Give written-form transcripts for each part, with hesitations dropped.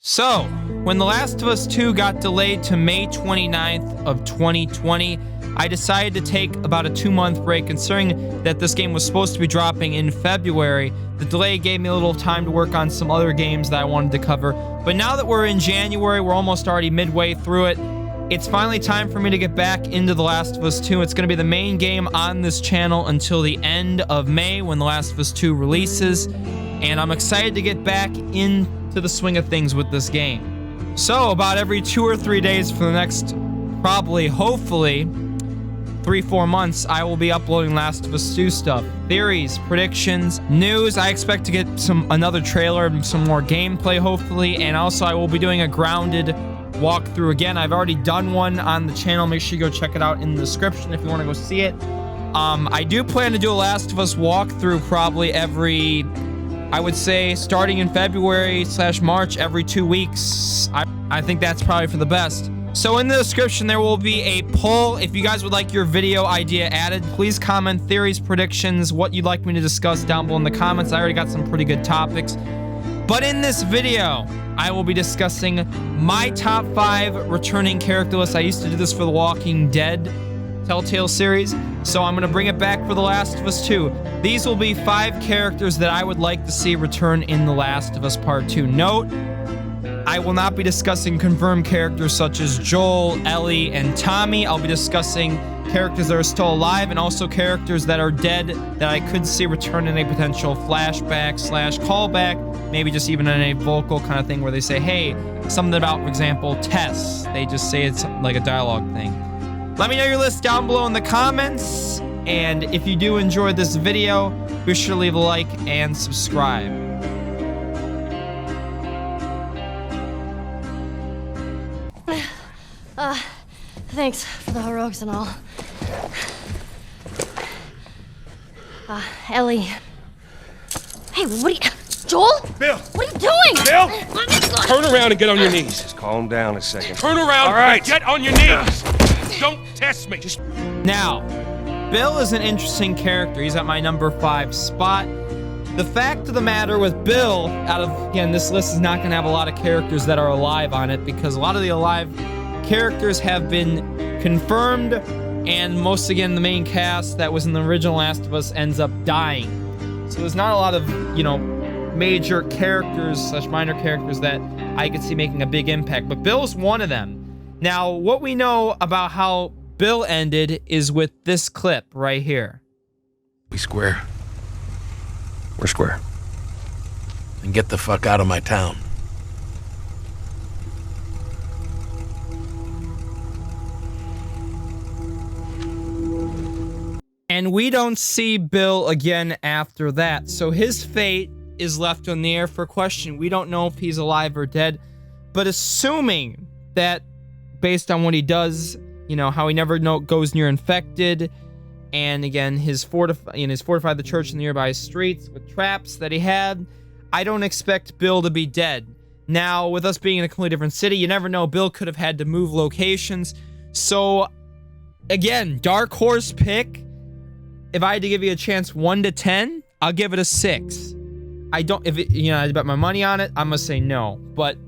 So, when The Last of Us 2 got delayed to May 29th of 2020, I decided to take about a 2-month break. Considering that this game was supposed to be dropping in February, the delay gave me a little time to work on some other games that I wanted to cover. But now that we're in January, we're almost already midway through it, it's finally time for me to get back into The Last of Us 2. It's going to be the main game on this channel until the end of May when The Last of Us 2 releases. And I'm excited to get back into the swing of things with this game. So about every 2 or 3 days for the next, probably, hopefully, 3-4 months, I will be uploading Last of Us 2 stuff. Theories, predictions, news. I expect to get another trailer and some more gameplay, hopefully. And also, I will be doing a grounded walkthrough again. I've already done one on the channel. Make sure you go check it out in the description if you want to go see it. I do plan to do a Last of Us walkthrough probably every, I would say, starting in February/March, every 2 weeks. I think that's probably for the best. So in the description, there will be a poll. If you guys would like your video idea added, please comment theories, predictions, what you'd like me to discuss down below in the comments. I already got some pretty good topics. But in this video, I will be discussing my top 5 returning character lists. I used to do this for the Walking Dead Telltale series, so I'm going to bring it back for The Last of Us 2. These will be 5 characters that I would like to see return in The Last of Us Part 2. Note, I will not be discussing confirmed characters such as Joel, Ellie, and Tommy. I'll be discussing characters that are still alive and also characters that are dead that I could see return in a potential flashback/callback, maybe just even in a vocal kind of thing where they say, hey, something about, for example, Tess. They just say it's like a dialogue thing. Let me know your list down below in the comments, and if you do enjoy this video, be sure to leave a like and subscribe. Thanks for the heroics and all. Ellie. Hey, what are you... Joel? Bill! What are you doing? Bill! Turn around and get on your knees. Just calm down a second. Turn around All right. and get on your knees. Don't test me. Just... Now, Bill is an interesting character. He's at my number 5 spot. The fact of the matter with Bill, again, this list is not going to have a lot of characters that are alive on it because a lot of the alive characters have been confirmed, and most, again, the main cast that was in the original Last of Us ends up dying. So there's not a lot of, major characters/minor characters that I could see making a big impact, but Bill's one of them. Now, what we know about how Bill ended is with this clip right here. We square. We're square. And get the fuck out of my town. And we don't see Bill again after that. So his fate is left on the air for question. We don't know if he's alive or dead. But assuming that, based on what he does, how he never goes near infected, and again, his fortified the church in the nearby streets with traps that he had, I don't expect Bill to be dead. Now, with us being in a completely different city, you never know. Bill could have had to move locations. So, again, dark horse pick. If I had to give you a chance 1 to 10, I'll give it a 6. I bet my money on it, I'm gonna say no. But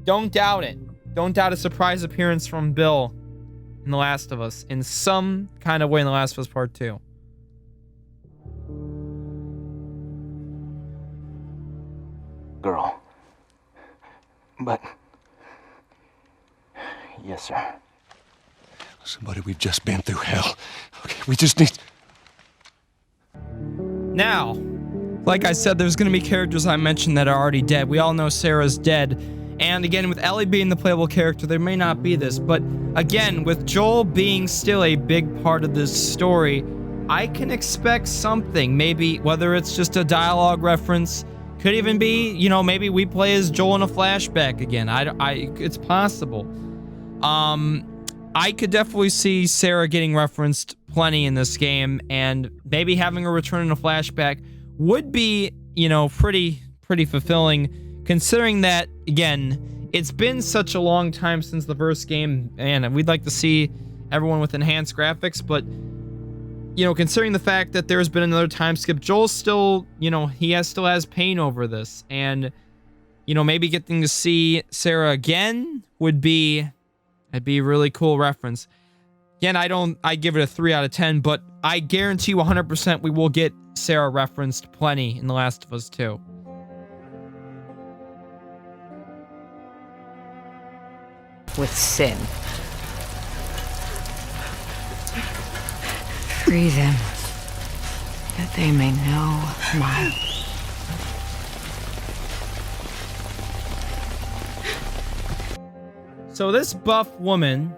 don't doubt it. Don't doubt a surprise appearance from Bill in The Last of Us in some kind of way in The Last of Us Part 2. Girl. But... Yes, sir. Listen, buddy, we've just been through hell. Okay, we just need... Now, like I said, there's going to be characters I mentioned that are already dead. We all know Sarah's dead. And again, with Ellie being the playable character, there may not be this. But again, with Joel being still a big part of this story, I can expect something. Maybe, whether it's just a dialogue reference, could even be, maybe we play as Joel in a flashback again. It's possible. I could definitely see Sarah getting referenced plenty in this game, and maybe having her return in a flashback would be, pretty fulfilling, considering that, again, it's been such a long time since the first game, and we'd like to see everyone with enhanced graphics, but, considering the fact that there's been another time skip, Joel still, he still has pain over this, and You know, maybe getting to see Sarah again would be, that'd be a really cool reference. Again, I give it a 3 out of 10, but I guarantee you 100% we will get Sarah referenced plenty in The Last of Us 2. With sin. Free them, that they may know my... So this buff woman,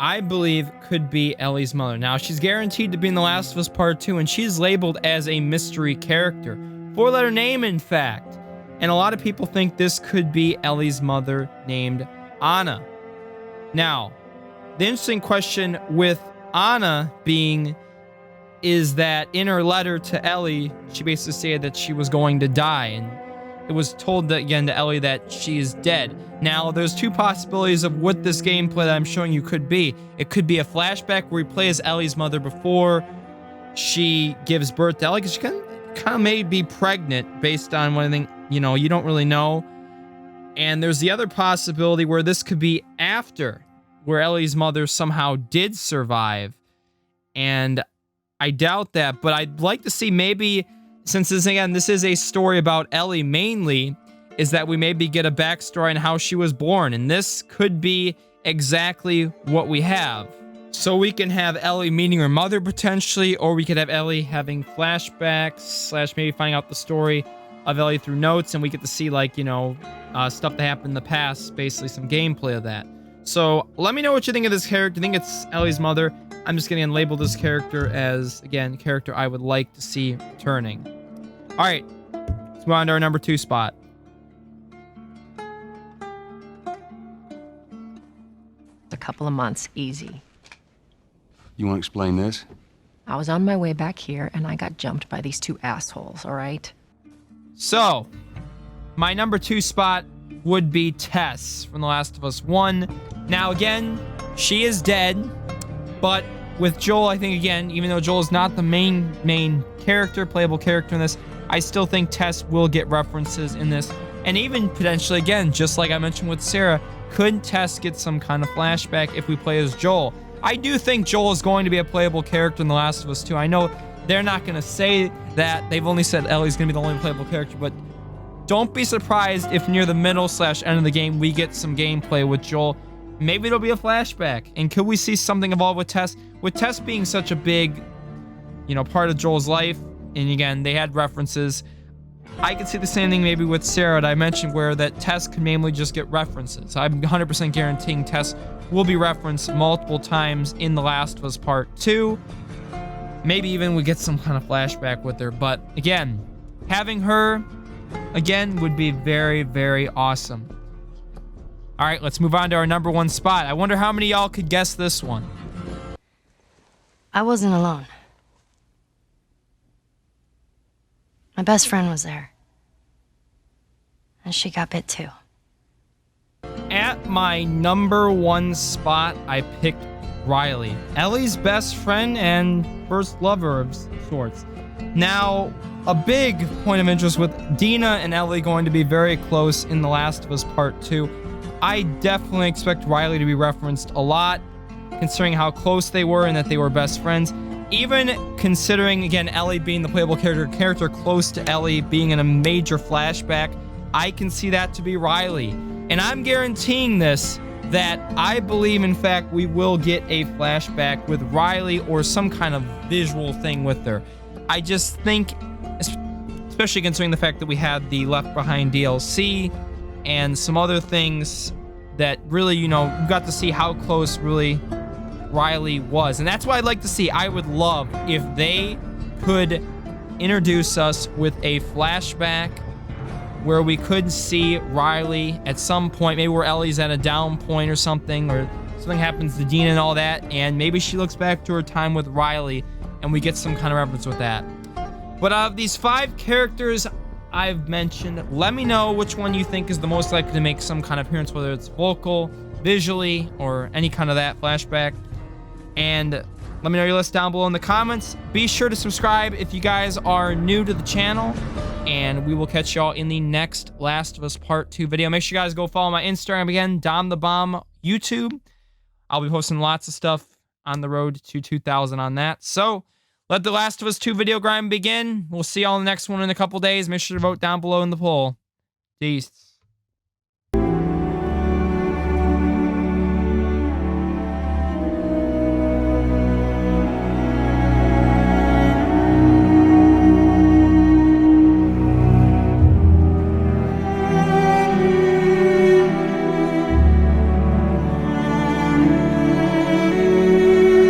I believe, could be Ellie's mother. Now, she's guaranteed to be in The Last of Us Part 2, and she's labeled as a mystery character. 4-letter name, in fact. And a lot of people think this could be Ellie's mother named Anna. Now, the interesting question with Anna being is that in her letter to Ellie, she basically said that she was going to die, and it was told that, again, to Ellie that she is dead. Now, there's two possibilities of what this gameplay that I'm showing you could be. It could be a flashback where we play as Ellie's mother before she gives birth to Ellie, because she kind of may be pregnant based on one thing, you know, you don't really know. And there's the other possibility where this could be after, where Ellie's mother somehow did survive. And I doubt that, but I'd like to see maybe, since this, again, this is a story about Ellie mainly, is that we maybe get a backstory on how she was born. And this could be exactly what we have. So we can have Ellie meeting her mother potentially, or we could have Ellie having flashbacks, / maybe finding out the story of Ellie through notes, and we get to see, like, you know, stuff that happened in the past, basically some gameplay of that. So let me know what you think of this character. I think it's Ellie's mother. I'm just going to label this character as, again, character I would like to see returning. All right, let's move on to our number 2 spot. A couple of months, easy. You want to explain this? I was on my way back here, and I got jumped by these 2 assholes, all right? So, my number 2 spot would be Tess from The Last of Us 1. Now, again, she is dead, but with Joel, I think, again, even though Joel is not the main character, playable character in this, I still think Tess will get references in this. And even potentially, again, just like I mentioned with Sarah, could Tess get some kind of flashback if we play as Joel? I do think Joel is going to be a playable character in The Last of Us 2. I know they're not going to say that. They've only said Ellie's going to be the only playable character, but don't be surprised if near the middle / end of the game we get some gameplay with Joel. Maybe it'll be a flashback. And could we see something evolve with Tess? With Tess being such a big, you know, part of Joel's life, and again, they had references, I could see the same thing maybe with Sarah that I mentioned, where that Tess could mainly just get references. I'm 100% guaranteeing Tess will be referenced multiple times in The Last of Us Part 2. Maybe even we get some kind of flashback with her. But again, having her, again, would be very, very awesome. All right, let's move on to our number 1 spot. I wonder how many of y'all could guess this one. I wasn't alone. My best friend was there. And she got bit too. At my number 1 spot, I picked Riley, Ellie's best friend and first lover of sorts. Now, a big point of interest with Dina and Ellie going to be very close in The Last of Us Part 2. I definitely expect Riley to be referenced a lot, considering how close they were and that they were best friends. Even considering, again, Ellie being the playable character close to Ellie, being in a major flashback, I can see that to be Riley. And I'm guaranteeing this, that I believe, in fact, we will get a flashback with Riley or some kind of visual thing with her. I just think, especially considering the fact that we had the Left Behind DLC and some other things that really, you know, we got to see how close really Riley was. And that's what I'd like to see. I would love if they could introduce us with a flashback where we could see Riley at some point, maybe where Ellie's at a down point or something, or something happens to Dina and all that, and maybe she looks back to her time with Riley and we get some kind of reference with that. But of these 5 characters I've mentioned, let me know which one you think is the most likely to make some kind of appearance, whether it's vocal, visually, or any kind of that flashback. And let me know your list down below in the comments. Be sure to subscribe if you guys are new to the channel. and we will catch y'all in the next Last of Us Part 2 video. Make sure you guys go follow my Instagram again, DomTheBomb YouTube. I'll be posting lots of stuff on the road to 2,000 on that. So, let the Last of Us 2 video grind begin. We'll see y'all in the next one in a couple days. Make sure to vote down below in the poll. Peace.